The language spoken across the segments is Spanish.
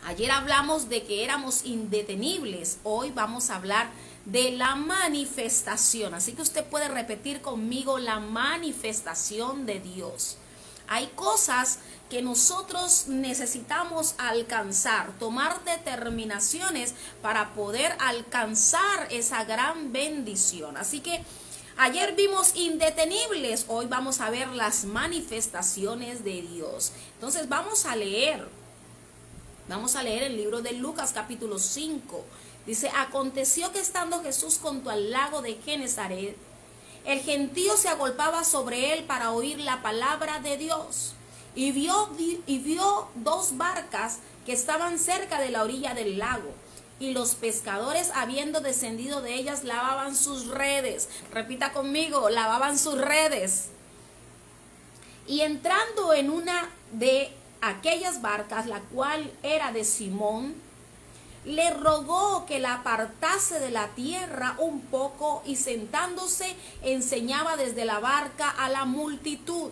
Ayer hablamos de que éramos indetenibles. Hoy vamos a hablar de la manifestación. Así que usted puede repetir conmigo: la manifestación de Dios. Hay cosas que nosotros necesitamos alcanzar, tomar determinaciones para poder alcanzar esa gran bendición. Así que ayer vimos indetenibles, hoy vamos a ver las manifestaciones de Dios. Entonces vamos a leer el libro de Lucas capítulo 5. Dice: aconteció que estando Jesús junto al lago de Genesaret, el gentío se agolpaba sobre él para oír la palabra de Dios. Y vio dos barcas que estaban cerca de la orilla del lago. Y los pescadores, habiendo descendido de ellas, lavaban sus redes. Repita conmigo: lavaban sus redes. Y entrando en una de aquellas barcas, la cual era de Simón, le rogó que la apartase de la tierra un poco, y sentándose enseñaba desde la barca a la multitud.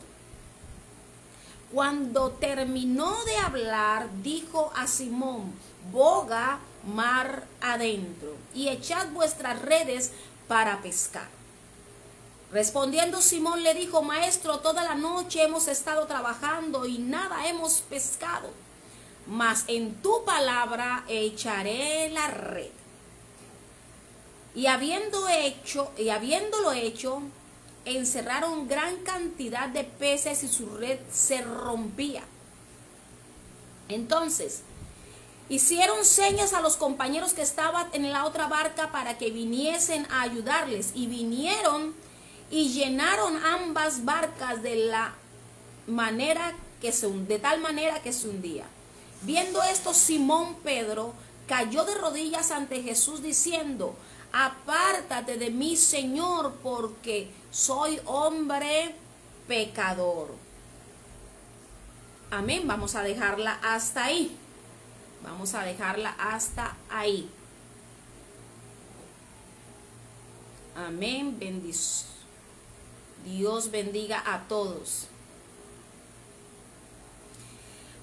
Cuando terminó de hablar, dijo a Simón: boga mar adentro y echad vuestras redes para pescar. Respondiendo Simón le dijo: Maestro, toda la noche hemos estado trabajando y nada hemos pescado, mas en tu palabra echaré la red. Y habiéndolo hecho, encerraron gran cantidad de peces y su red se rompía. Entonces hicieron señas a los compañeros que estaban en la otra barca para que viniesen a ayudarles, y vinieron y llenaron ambas barcas de tal manera que se hundía. Viendo esto, Simón Pedro cayó de rodillas ante Jesús diciendo: apártate de mí, Señor, porque soy hombre pecador. Amén. Vamos a dejarla hasta ahí. Vamos a dejarla hasta ahí. Amén. Bendición. Dios bendiga a todos.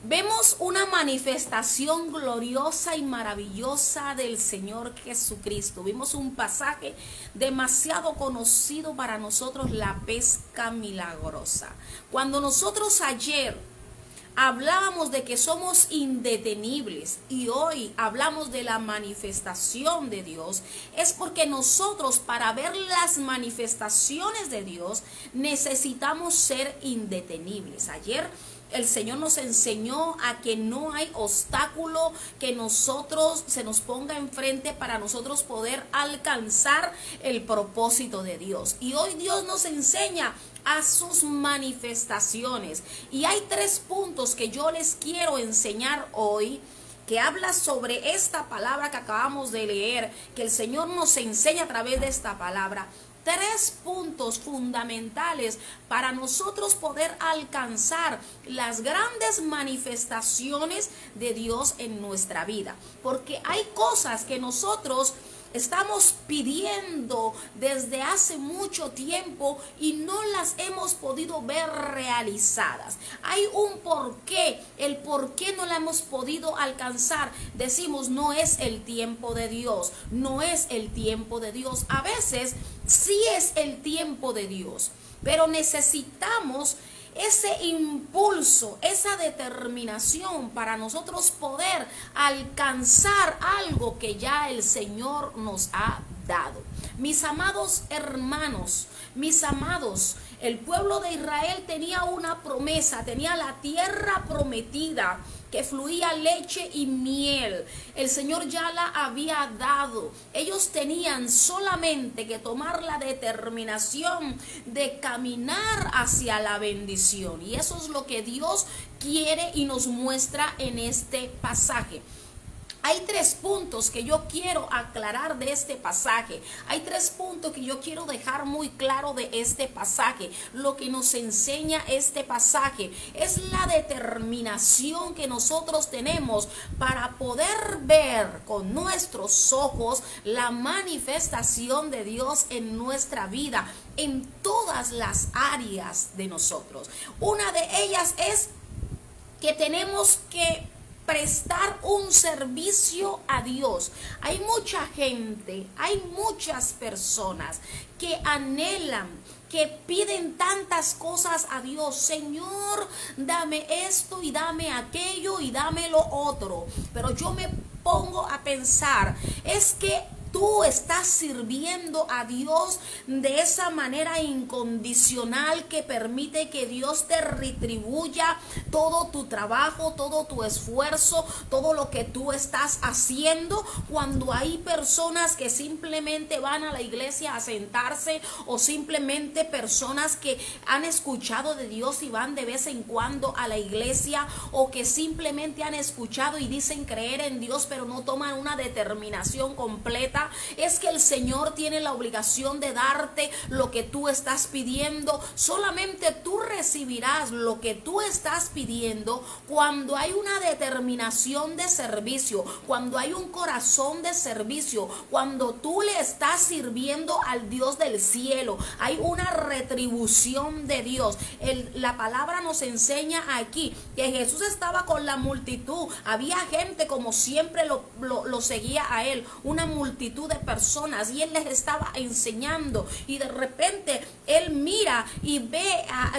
Vemos una manifestación gloriosa y maravillosa del Señor Jesucristo. Vimos un pasaje demasiado conocido para nosotros: la pesca milagrosa. Cuando nosotros ayer hablábamos de que somos indetenibles y hoy hablamos de la manifestación de Dios, es porque nosotros, para ver las manifestaciones de Dios, necesitamos ser indetenibles. Ayer el Señor nos enseñó a que no hay obstáculo que se nos ponga enfrente para nosotros poder alcanzar el propósito de Dios. Y hoy Dios nos enseña a sus manifestaciones. Y hay 3 puntos que yo les quiero enseñar hoy, que habla sobre esta palabra que acabamos de leer, que el Señor nos enseña a través de esta palabra. 3 puntos fundamentales para nosotros poder alcanzar las grandes manifestaciones de Dios en nuestra vida. Porque hay cosas que nosotros estamos pidiendo desde hace mucho tiempo y no las hemos podido ver realizadas. Hay un porqué. El por qué no la hemos podido alcanzar. Decimos: no es el tiempo de Dios. No es el tiempo de Dios. A veces sí es el tiempo de Dios, pero necesitamos ese impulso, esa determinación para nosotros poder alcanzar algo que ya el Señor nos ha dado. Mis amados hermanos, mis amados, el pueblo de Israel tenía una promesa, tenía la tierra prometida que fluía leche y miel. El Señor ya la había dado. Ellos tenían solamente que tomar la determinación de caminar hacia la bendición. Y eso es lo que Dios quiere y nos muestra en este pasaje. Hay 3 puntos que yo quiero aclarar de este pasaje. Hay 3 puntos que yo quiero dejar muy claro de este pasaje. Lo que nos enseña este pasaje es la determinación que nosotros tenemos para poder ver con nuestros ojos la manifestación de Dios en nuestra vida, en todas las áreas de nosotros. Una de ellas es que tenemos que prestar un servicio a Dios. Hay mucha gente, hay muchas personas que anhelan, que piden tantas cosas a Dios. Señor, dame esto y dame aquello y dame lo otro. Pero yo me pongo a pensar, es que tú estás sirviendo a Dios de esa manera incondicional que permite que Dios te retribuya todo tu trabajo, todo tu esfuerzo, todo lo que tú estás haciendo, cuando hay personas que simplemente van a la iglesia a sentarse, o simplemente personas que han escuchado de Dios y van de vez en cuando a la iglesia, o que simplemente han escuchado y dicen creer en Dios pero no toman una determinación completa. Es que el Señor tiene la obligación de darte lo que tú estás pidiendo. Solamente tú recibirás lo que tú estás pidiendo cuando hay una determinación de servicio, cuando hay un corazón de servicio, cuando tú le estás sirviendo al Dios del cielo. Hay una retribución de Dios. La palabra nos enseña aquí que Jesús estaba con la multitud. Había gente, como siempre lo seguía a él, una multitud de personas, y él les estaba enseñando, y de repente él mira y ve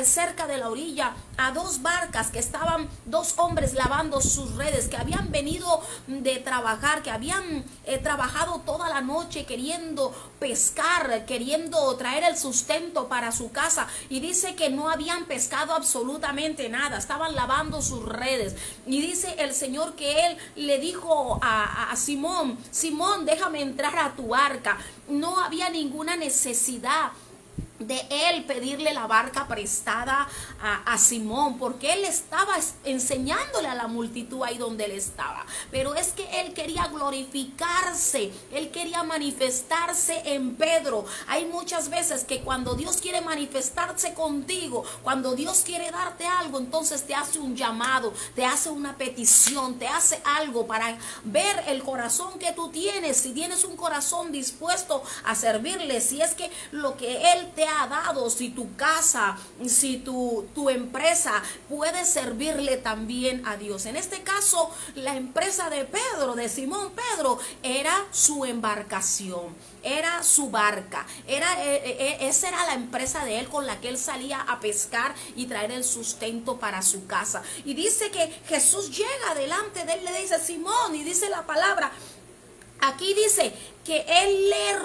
cerca de la orilla a dos barcas que estaban dos hombres lavando sus redes, que habían venido de trabajar, que habían trabajado toda la noche queriendo pescar, queriendo traer el sustento para su casa, y dice que no habían pescado absolutamente nada, estaban lavando sus redes. Y dice el Señor que él le dijo a Simón: Simón, déjame entrar a tu barca. No había ninguna necesidad de él pedirle la barca prestada a Simón, porque él estaba enseñándole a la multitud ahí donde él estaba. Pero es que él quería glorificarse, él quería manifestarse en Pedro. Hay muchas veces que cuando Dios quiere manifestarse contigo, cuando Dios quiere darte algo, entonces te hace un llamado, te hace una petición, te hace algo para ver el corazón que tú tienes. Si tienes un corazón dispuesto a servirle, si es que lo que él te ha dado, si tu casa, si tu empresa puede servirle también a Dios. En este caso, la empresa de Pedro, de Simón Pedro, era su embarcación, era su barca, esa era la empresa de él con la que él salía a pescar y traer el sustento para su casa. Y dice que Jesús llega delante de él, le dice: Simón, y dice la palabra, aquí dice que él le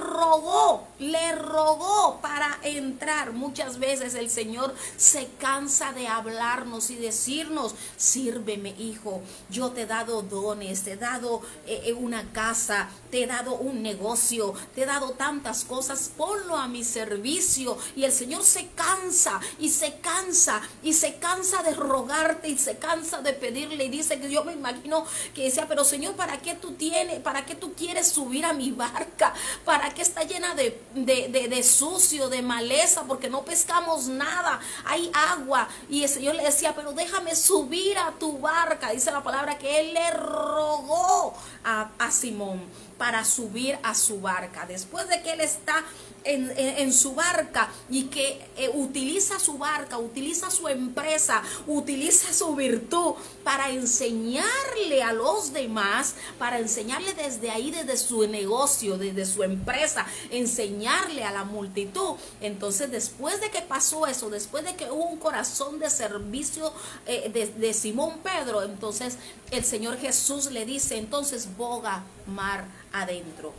rogó para entrar. Muchas veces el Señor se cansa de hablarnos y decirnos: sírveme, hijo, yo te he dado dones, te he dado una casa, te he dado un negocio, te he dado tantas cosas, ponlo a mi servicio. Y el Señor se cansa y se cansa y se cansa de rogarte y se cansa de pedirle. Y dice que yo me imagino que decía: pero Señor, ¿para qué tú quieres subir a mi barca? ¿Para qué está llena de sucio, de maleza? Porque no pescamos nada, hay agua. Y el Señor le decía: pero déjame subir a tu barca. Dice la palabra que él le rogó a Simón para subir a su barca. Después de que él está en su barca y que utiliza su barca, utiliza su empresa, utiliza su virtud para enseñarle a los demás, para enseñarle desde ahí, desde su negocio, desde su empresa, enseñarle a la multitud. Entonces, después de que pasó eso, después de que hubo un corazón de servicio de Simón Pedro, entonces el Señor Jesús le dice: entonces boga mar adentro.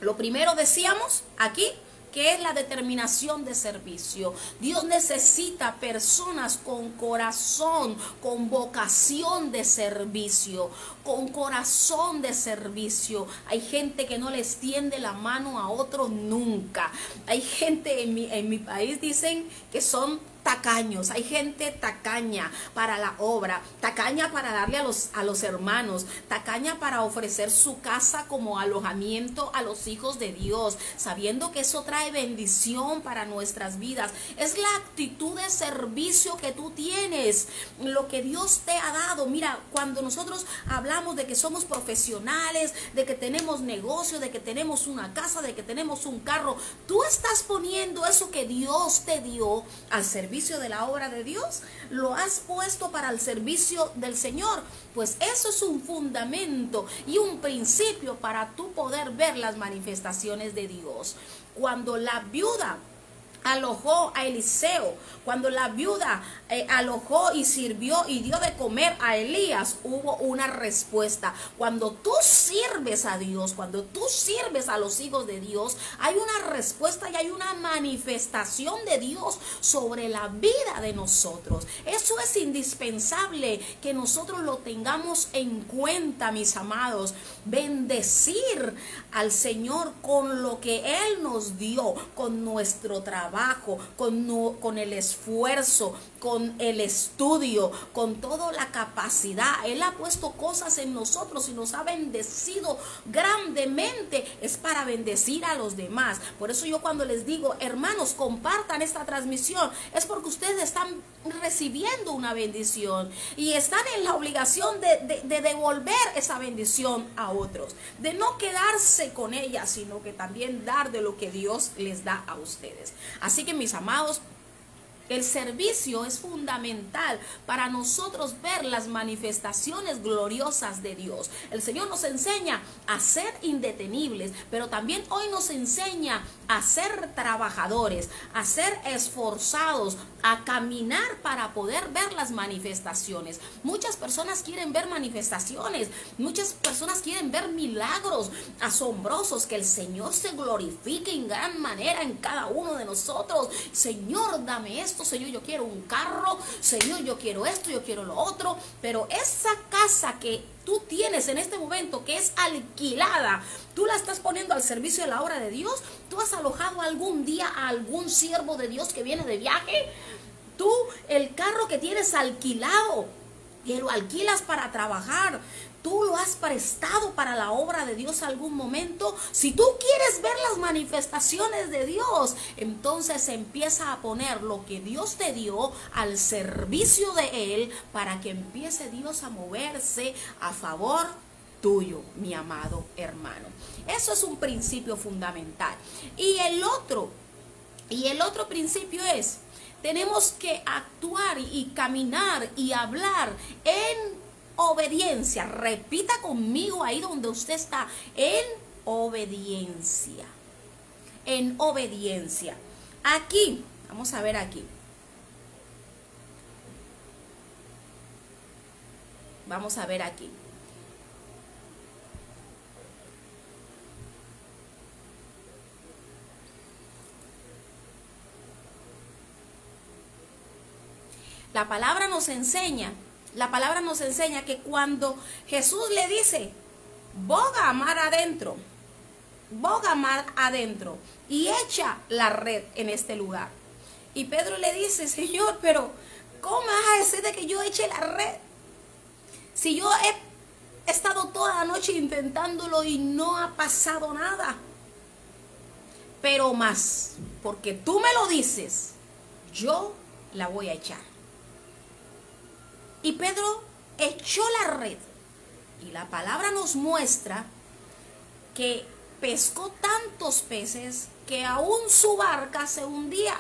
Lo primero decíamos aquí, que es la determinación de servicio. Dios necesita personas con corazón, con vocación de servicio, con corazón de servicio. Hay gente que no le extiende la mano a otros nunca. Hay gente en mi país, dicen que son tacaños. Hay gente tacaña para la obra, tacaña para darle a los hermanos, tacaña para ofrecer su casa como alojamiento a los hijos de Dios, sabiendo que eso trae bendición para nuestras vidas. Es la actitud de servicio que tú tienes, lo que Dios te ha dado. Mira, cuando nosotros hablamos de que somos profesionales, de que tenemos negocio, de que tenemos una casa, de que tenemos un carro, tú estás poniendo eso que Dios te dio al servicio servicio de la obra de Dios? ¿Lo has puesto para el servicio del Señor? Pues eso es un fundamento y un principio para tú poder ver las manifestaciones de Dios. Cuando la viuda alojó a Eliseo, cuando la viuda alojó y sirvió y dio de comer a Elías, hubo una respuesta. Cuando tú sirves a Dios, cuando tú sirves a los hijos de Dios, hay una respuesta y hay una manifestación de Dios sobre la vida de nosotros. Eso es indispensable que nosotros lo tengamos en cuenta, mis amados. Bendecir al Señor con lo que Él nos dio, con nuestro trabajo, con el esfuerzo, con el estudio, con toda la capacidad. Él ha puesto cosas en nosotros y nos ha bendecido grandemente. Es para bendecir a los demás. Por eso yo cuando les digo, hermanos, compartan esta transmisión, es porque ustedes están recibiendo una bendición y están en la obligación de devolver esa bendición a otros, de no quedarse con ella, sino que también dar de lo que Dios les da a ustedes. Así que, mis amados, el servicio es fundamental para nosotros ver las manifestaciones gloriosas de Dios. El Señor nos enseña a ser indetenibles, pero también hoy nos enseña a ser trabajadores, a ser esforzados, a caminar para poder ver las manifestaciones. Muchas personas quieren ver manifestaciones, muchas personas quieren ver milagros asombrosos, que el Señor se glorifique en gran manera en cada uno de nosotros. Señor, dame esto. Señor, yo quiero un carro. Señor, yo quiero esto, yo quiero lo otro. Pero esa casa que tú tienes en este momento, que es alquilada, tú la estás poniendo al servicio de la obra de Dios. Tú has alojado algún día a algún siervo de Dios que viene de viaje. Tú, el carro que tienes alquilado, que lo alquilas para trabajar, tú lo has prestado para la obra de Dios algún momento. Si tú quieres ver las manifestaciones de Dios, entonces empieza a poner lo que Dios te dio al servicio de Él, para que empiece Dios a moverse a favor tuyo, mi amado hermano. Eso es un principio fundamental. Y el otro principio es: tenemos que actuar y caminar y hablar en obediencia. Repita conmigo ahí donde usted está: en obediencia. En obediencia. Aquí, vamos a ver aquí. Vamos a ver aquí. La palabra nos enseña que cuando Jesús le dice, boga mar adentro, y echa la red en este lugar. Y Pedro le dice, Señor, pero ¿cómo vas a decir de que yo eche la red? Si yo he estado toda la noche intentándolo y no ha pasado nada. Pero más, porque tú me lo dices, yo la voy a echar. Y Pedro echó la red. Y la palabra nos muestra que pescó tantos peces que aún su barca se hundía.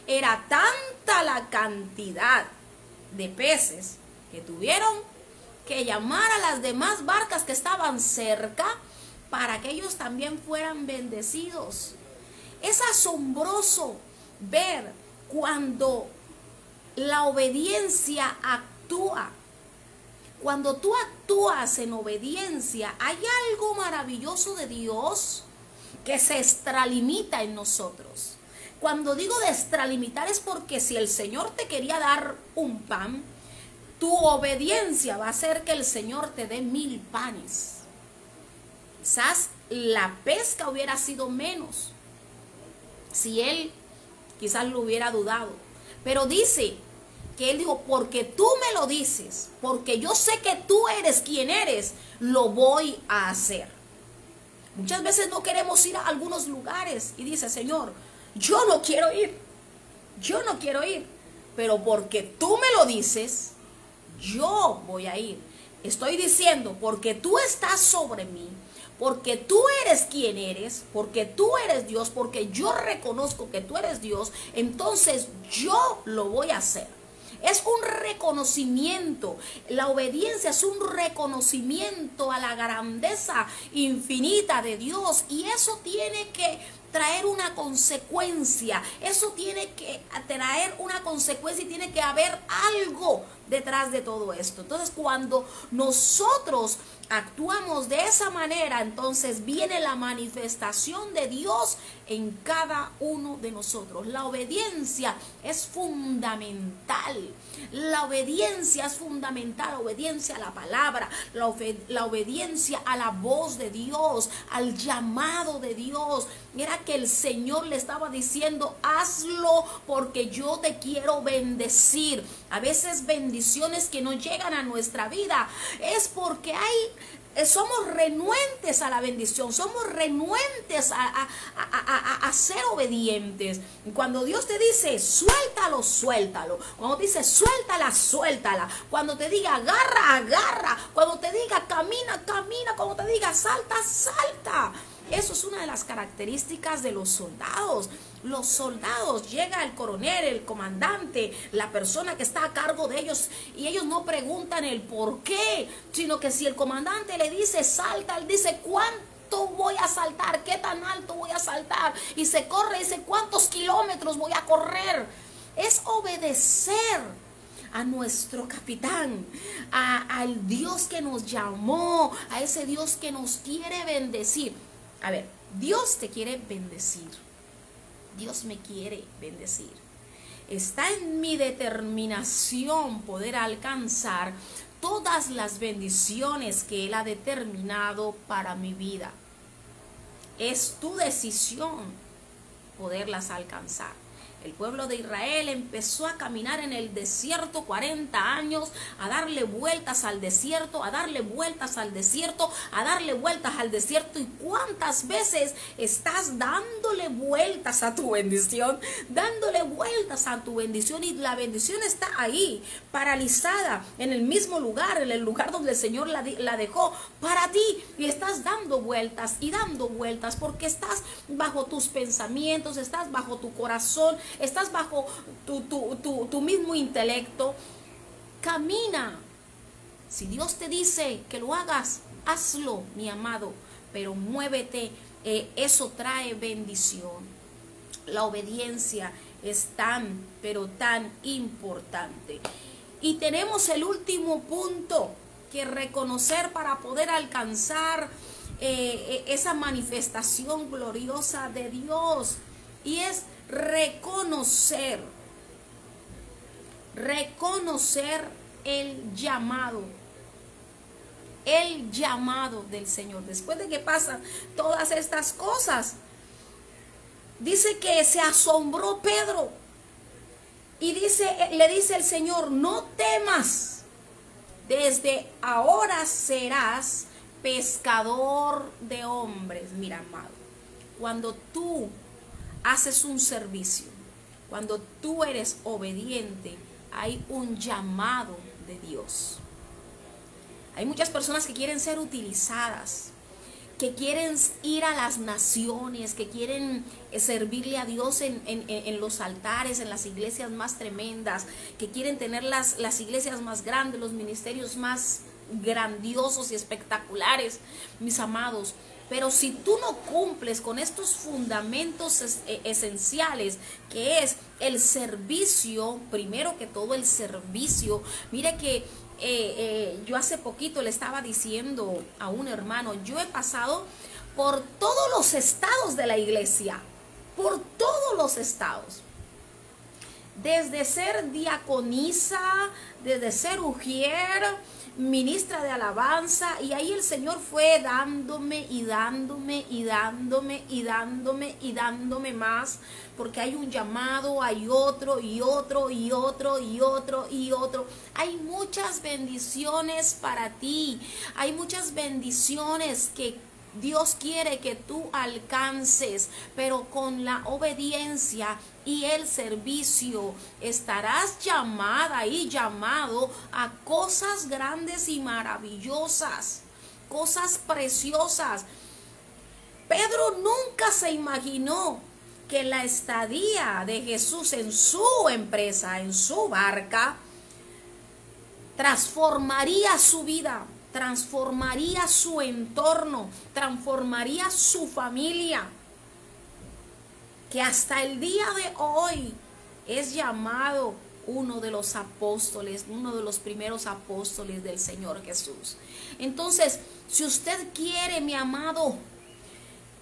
Era tanta la cantidad de peces que tuvieron que llamar a las demás barcas que estaban cerca para que ellos también fueran bendecidos. Es asombroso ver cuando la obediencia actúa. Cuando tú actúas en obediencia, hay algo maravilloso de Dios que se extralimita en nosotros. Cuando digo de extralimitar es porque si el Señor te quería dar un pan, tu obediencia va a hacer que el Señor te dé 1000 panes. Quizás la pesca hubiera sido menos si Él quizás lo hubiera dudado. Pero dice que Él dijo, porque tú me lo dices, porque yo sé que tú eres quien eres, lo voy a hacer. Muchas veces no queremos ir a algunos lugares y dice, Señor, yo no quiero ir, pero porque tú me lo dices, yo voy a ir. Estoy diciendo, porque tú estás sobre mí, porque tú eres quien eres, porque tú eres Dios, porque yo reconozco que tú eres Dios, entonces yo lo voy a hacer. Es un reconocimiento. La obediencia es un reconocimiento a la grandeza infinita de Dios, y eso tiene que traer una consecuencia. Eso tiene que traer una consecuencia y tiene que haber algo detrás de todo esto. Entonces, cuando nosotros actuamos de esa manera, entonces viene la manifestación de Dios en cada uno de nosotros. La obediencia es fundamental. La obediencia es fundamental. La obediencia a la palabra, la obediencia a la voz de Dios, al llamado de Dios. Mira que el Señor le estaba diciendo: hazlo porque yo te quiero bendecir. A veces bendiciones que no llegan a nuestra vida es porque somos renuentes a la bendición, somos renuentes a ser obedientes. Cuando Dios te dice suéltalo, suéltalo. Cuando te dice suéltala, suéltala. Cuando te diga agarra, agarra. Cuando te diga camina, camina. Cuando te diga salta, salta. Eso es una de las características de los soldados. Los soldados, llega el coronel, el comandante, la persona que está a cargo de ellos, y ellos no preguntan el por qué, sino que si el comandante le dice salta, él dice cuánto voy a saltar, qué tan alto voy a saltar, y se corre y dice cuántos kilómetros voy a correr. Es obedecer a nuestro capitán, al Dios que nos llamó, a ese Dios que nos quiere bendecir. A ver, Dios te quiere bendecir. Dios me quiere bendecir. Está en mi determinación poder alcanzar todas las bendiciones que Él ha determinado para mi vida. Es tu decisión poderlas alcanzar. El pueblo de Israel empezó a caminar en el desierto 40 años, a darle vueltas al desierto, a darle vueltas al desierto, a darle vueltas al desierto. ¿Y cuántas veces estás dándole vueltas a tu bendición? Dándole vueltas a tu bendición, y la bendición está ahí, paralizada, en el mismo lugar, en el lugar donde el Señor la dejó para ti. Y estás dando vueltas y dando vueltas porque estás bajo tus pensamientos, estás bajo tu corazón, estás bajo tu mismo intelecto. Camina. Si Dios te dice que lo hagas, hazlo, mi amado, pero muévete. Eso trae bendición. La obediencia es tan, pero tan importante. Y tenemos el último punto que reconocer para poder alcanzar esa manifestación gloriosa de Dios, y es reconocer el llamado del Señor. Después de que pasan todas estas cosas, dice que se asombró Pedro y le dice el Señor: no temas, desde ahora serás pescador de hombres. Mira, amado, cuando tú haces un servicio, cuando tú eres obediente, hay un llamado de Dios. Hay muchas personas que quieren ser utilizadas, que quieren ir a las naciones, que quieren servirle a Dios en los altares, en las iglesias más tremendas, que quieren tener las iglesias más grandes, los ministerios más grandiosos y espectaculares, mis amados. Pero si tú no cumples con estos fundamentos esenciales, que es el servicio, primero que todo el servicio. Mire que yo hace poquito le estaba diciendo a un hermano: yo he pasado por todos los estados de la iglesia, por todos los estados. Desde ser diaconisa, desde ser ujier, ministra de alabanza, y ahí el Señor fue dándome y dándome y dándome y dándome y dándome más, porque hay un llamado, hay otro y otro y otro y otro y otro. Hay muchas bendiciones para ti, hay muchas bendiciones que Dios quiere que tú alcances, pero con la obediencia y el servicio estarás llamada y llamado a cosas grandes y maravillosas, cosas preciosas. Pedro nunca se imaginó que la estadía de Jesús en su empresa, en su barca, transformaría su vida, transformaría su entorno, transformaría su familia, que hasta el día de hoy es llamado uno de los apóstoles, uno de los primeros apóstoles del Señor Jesús. Entonces, si usted quiere, mi amado,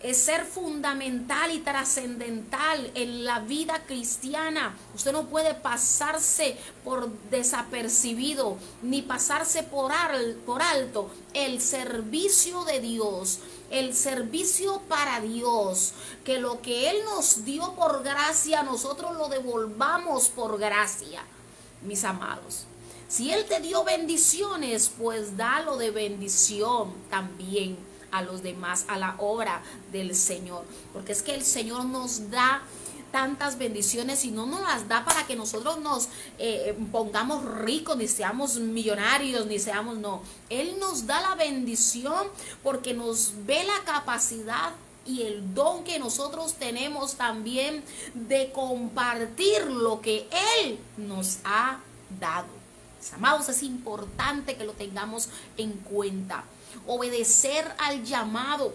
es ser fundamental y trascendental en la vida cristiana, usted no puede pasarse por desapercibido ni pasarse por alto el servicio de Dios, el servicio para Dios, que lo que Él nos dio por gracia, nosotros lo devolvamos por gracia, mis amados. Si Él te dio bendiciones, pues dalo de bendición también a los demás, a la obra del Señor, porque es que el Señor nos da tantas bendiciones y no nos las da para que nosotros nos pongamos ricos, ni seamos millonarios, ni seamos, no. Él nos da la bendición porque nos ve la capacidad y el don que nosotros tenemos también de compartir lo que Él nos ha dado. Mis amados, es importante que lo tengamos en cuenta. Obedecer al llamado,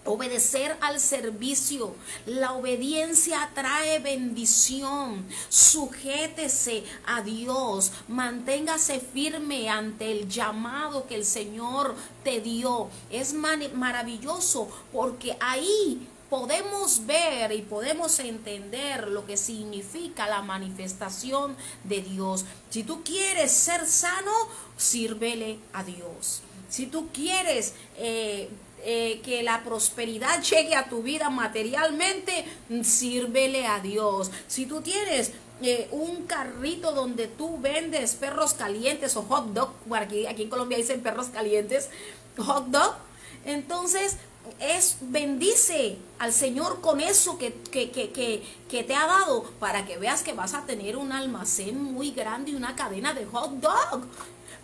obedecer al servicio. La obediencia trae bendición. Sujétese a Dios, manténgase firme ante el llamado que el Señor te dio. Es maravilloso porque ahí podemos ver y podemos entender lo que significa la manifestación de Dios. Si tú quieres ser sano, sírvele a Dios. Si tú quieres que la prosperidad llegue a tu vida materialmente, sírvele a Dios. Si tú tienes un carrito donde tú vendes perros calientes o hot dog, aquí en Colombia dicen perros calientes, hot dog, entonces bendice al Señor con eso que te ha dado, para que veas que vas a tener un almacén muy grande y una cadena de hot dog.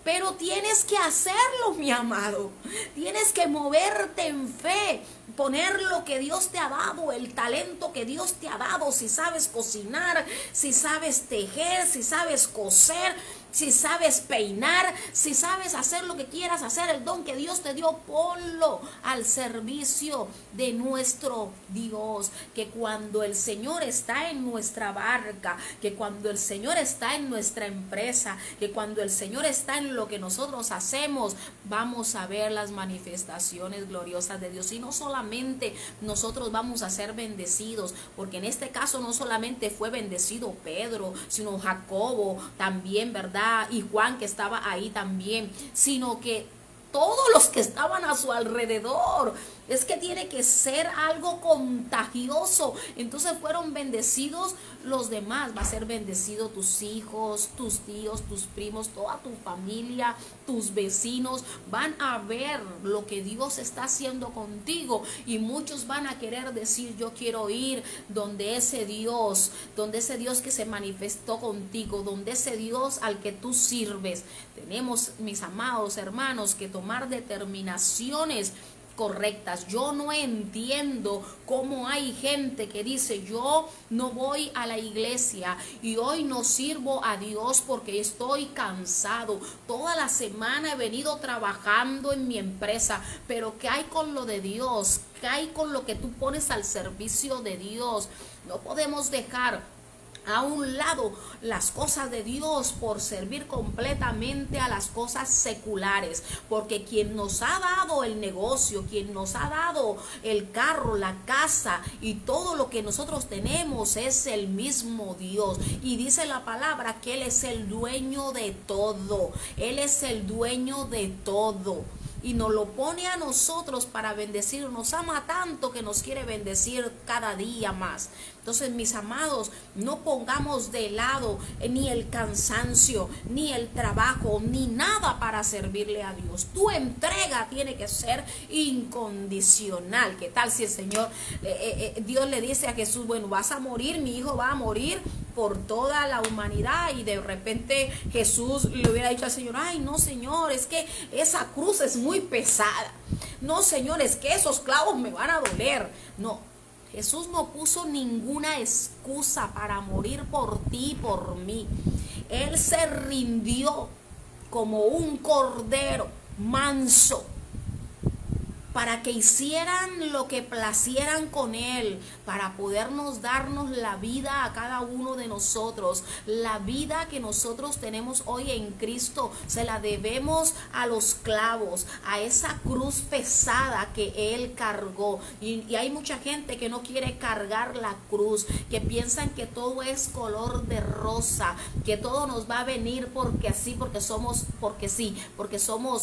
Pero tienes que hacerlo, mi amado. Tienes que moverte en fe, poner lo que Dios te ha dado, el talento que Dios te ha dado. Si sabes cocinar, si sabes tejer, si sabes coser, si sabes peinar, si sabes hacer lo que quieras hacer, el don que Dios te dio, ponlo al servicio de nuestro Dios. Que cuando el Señor está en nuestra barca, que cuando el Señor está en nuestra empresa, que cuando el Señor está en lo que nosotros hacemos, vamos a ver las manifestaciones gloriosas de Dios. Y no solamente nosotros vamos a ser bendecidos, porque en este caso no solamente fue bendecido Pedro, sino Jacobo también, ¿verdad? Y Juan, que estaba ahí también, sino que todos los que estaban a su alrededor. Es que tiene que ser algo contagioso. Entonces fueron bendecidos los demás. Va a ser bendecido tus hijos, tus tíos, tus primos, toda tu familia, tus vecinos. Van a ver lo que Dios está haciendo contigo. Y muchos van a querer decir: yo quiero ir donde ese Dios que se manifestó contigo, donde ese Dios al que tú sirves. Tenemos, mis amados hermanos, que tomar determinaciones correctas. Yo no entiendo cómo hay gente que dice: yo no voy a la iglesia y hoy no sirvo a Dios porque estoy cansado. Toda la semana he venido trabajando en mi empresa, pero ¿qué hay con lo de Dios? ¿Qué hay con lo que tú pones al servicio de Dios? No podemos dejar a un lado las cosas de Dios por servir completamente a las cosas seculares, porque quien nos ha dado el negocio, quien nos ha dado el carro, la casa y todo lo que nosotros tenemos es el mismo Dios. Y dice la palabra que Él es el dueño de todo. Él es el dueño de todo. Y nos lo pone a nosotros para bendecir. Nos ama tanto que nos quiere bendecir cada día más. Entonces, mis amados, no pongamos de lado ni el cansancio, ni el trabajo, ni nada para servirle a Dios. Tu entrega tiene que ser incondicional. ¿Qué tal si el Señor, Dios le dice a Jesús: bueno, vas a morir, mi hijo va a morir, por toda la humanidad, y de repente Jesús le hubiera dicho al Señor: ay, no, Señor, es que esa cruz es muy pesada. No, Señor, es que esos clavos me van a doler. No, Jesús no puso ninguna excusa para morir por ti y por mí. Él se rindió como un cordero manso, para que hicieran lo que placieran con Él, para podernos darnos la vida a cada uno de nosotros. La vida que nosotros tenemos hoy en Cristo se la debemos a los clavos, a esa cruz pesada que Él cargó. Y hay mucha gente que no quiere cargar la cruz, que piensan que todo es color de rosa, que todo nos va a venir porque así, porque somos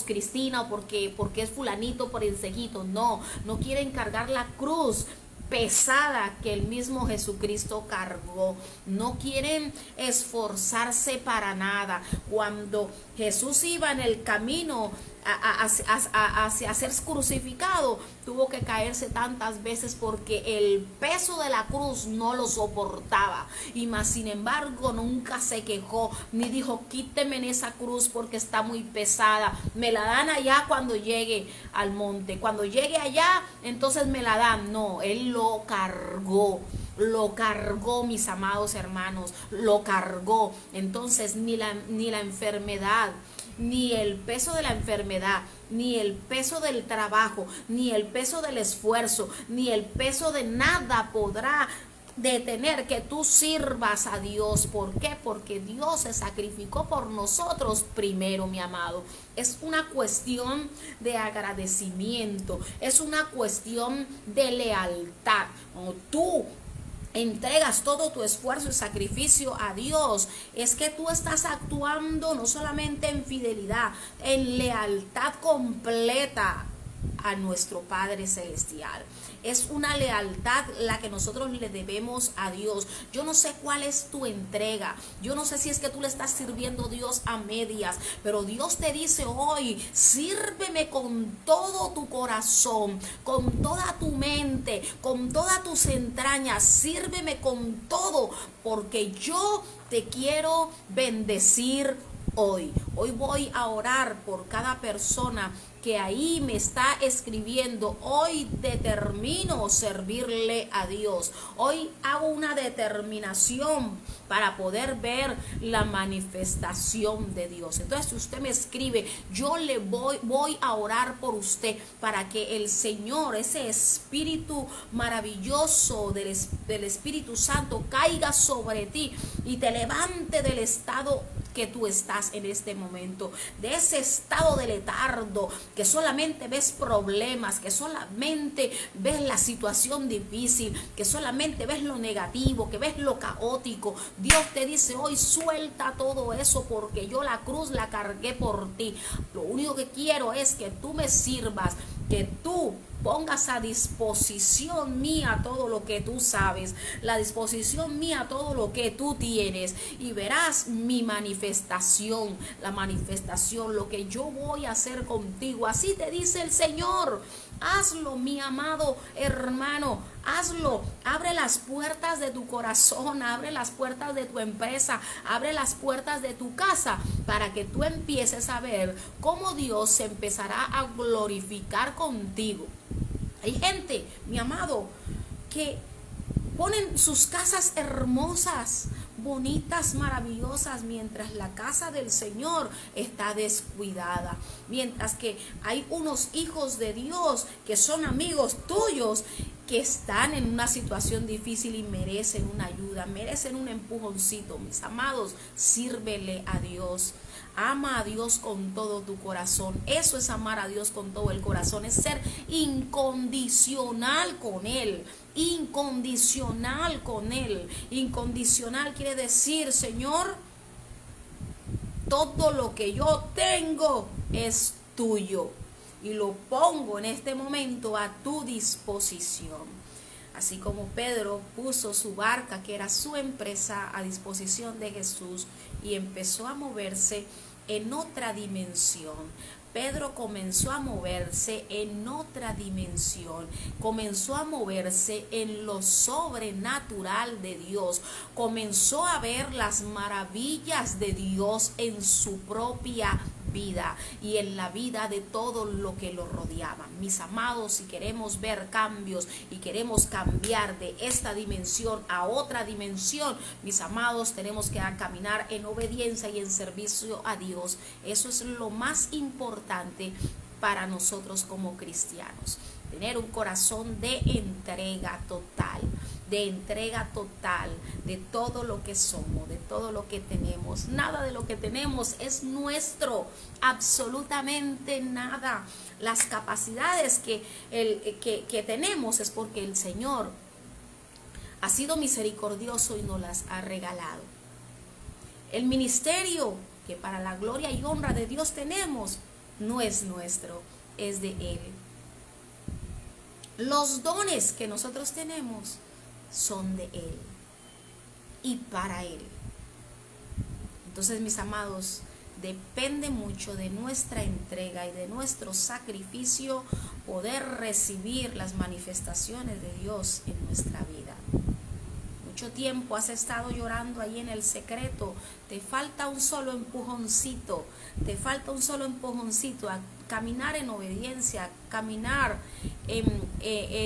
Cristina, o porque es fulanito por el cejito. No quieren cargar la cruz pesada que el mismo Jesucristo cargó. No quieren esforzarse para nada. Cuando Jesús iba en el camino hacia ser crucificado, tuvo que caerse tantas veces porque el peso de la cruz no lo soportaba. Y más sin embargo nunca se quejó ni dijo: quíteme en esa cruz porque está muy pesada, me la dan allá cuando llegue al monte, cuando llegue allá entonces me la dan. No, Él lo cargó, mis amados hermanos, lo cargó. Entonces ni la enfermedad, ni el peso de la enfermedad, ni el peso del trabajo, ni el peso del esfuerzo, ni el peso de nada podrá detener que tú sirvas a Dios. ¿Por qué? Porque Dios se sacrificó por nosotros primero, mi amado. Es una cuestión de agradecimiento, es una cuestión de lealtad. Cuando tú entregas todo tu esfuerzo y sacrificio a Dios, es que tú estás actuando no solamente en fidelidad, en lealtad completa a nuestro Padre Celestial. Es una lealtad la que nosotros le debemos a Dios. Yo no sé cuál es tu entrega. Yo no sé si es que tú le estás sirviendo a Dios a medias, pero Dios te dice hoy: sírveme con todo tu corazón, con toda tu mente, con todas tus entrañas. Sírveme con todo, porque yo te quiero bendecir hoy. Hoy voy a orar por cada persona que ahí me está escribiendo. Hoy determino servirle a Dios. Hoy hago una determinación para poder ver la manifestación de Dios. Entonces, si usted me escribe, yo le voy a orar por usted para que el Señor, ese espíritu maravilloso del Espíritu Santo, caiga sobre ti y te levante del estado que tú estás en este momento, de ese estado de letargo, que solamente ves problemas, que solamente ves la situación difícil, que solamente ves lo negativo, que ves lo caótico. Dios te dice hoy: suelta todo eso, porque yo la cruz la cargué por ti. Lo único que quiero es que tú me sirvas, que tú pongas a disposición mía todo lo que tú sabes, la disposición mía todo lo que tú tienes, y verás mi manifestación, la manifestación, lo que yo voy a hacer contigo. Así te dice el Señor. Hazlo, mi amado hermano, hazlo. Abre las puertas de tu corazón, abre las puertas de tu empresa, abre las puertas de tu casa, para que tú empieces a ver cómo Dios se empezará a glorificar contigo. Hay gente, mi amado, que ponen sus casas hermosas, bonitas, maravillosas, mientras la casa del Señor está descuidada. Mientras que hay unos hijos de Dios que son amigos tuyos, que están en una situación difícil y merecen una ayuda, merecen un empujoncito. Mis amados, sírvele a Dios. Ama a Dios con todo tu corazón. Eso es amar a Dios con todo el corazón. Es ser incondicional con Él. Incondicional con Él. Incondicional quiere decir: Señor, todo lo que yo tengo es tuyo y lo pongo en este momento a tu disposición. Así como Pedro puso su barca, que era su empresa, a disposición de Jesús, y empezó a moverse en otra dimensión. Pedro comenzó a moverse en otra dimensión, comenzó a moverse en lo sobrenatural de Dios, comenzó a ver las maravillas de Dios en su propia vida y en la vida de todo lo que lo rodeaba. Mis amados, si queremos ver cambios y queremos cambiar de esta dimensión a otra dimensión, mis amados, tenemos que caminar en obediencia y en servicio a Dios. Eso es lo más importante para nosotros como cristianos. Tener un corazón de entrega total, de todo lo que somos, de todo lo que tenemos. Nada de lo que tenemos es nuestro, absolutamente nada. Las capacidades que tenemos es porque el Señor ha sido misericordioso y nos las ha regalado. El ministerio que para la gloria y honra de Dios tenemos no es nuestro, es de Él. Los dones que nosotros tenemos son de Él y para Él. Entonces, mis amados, depende mucho de nuestra entrega y de nuestro sacrificio poder recibir las manifestaciones de Dios en nuestra vida. Mucho tiempo has estado llorando ahí en el secreto, te falta un solo empujoncito, a caminar en obediencia, a caminar en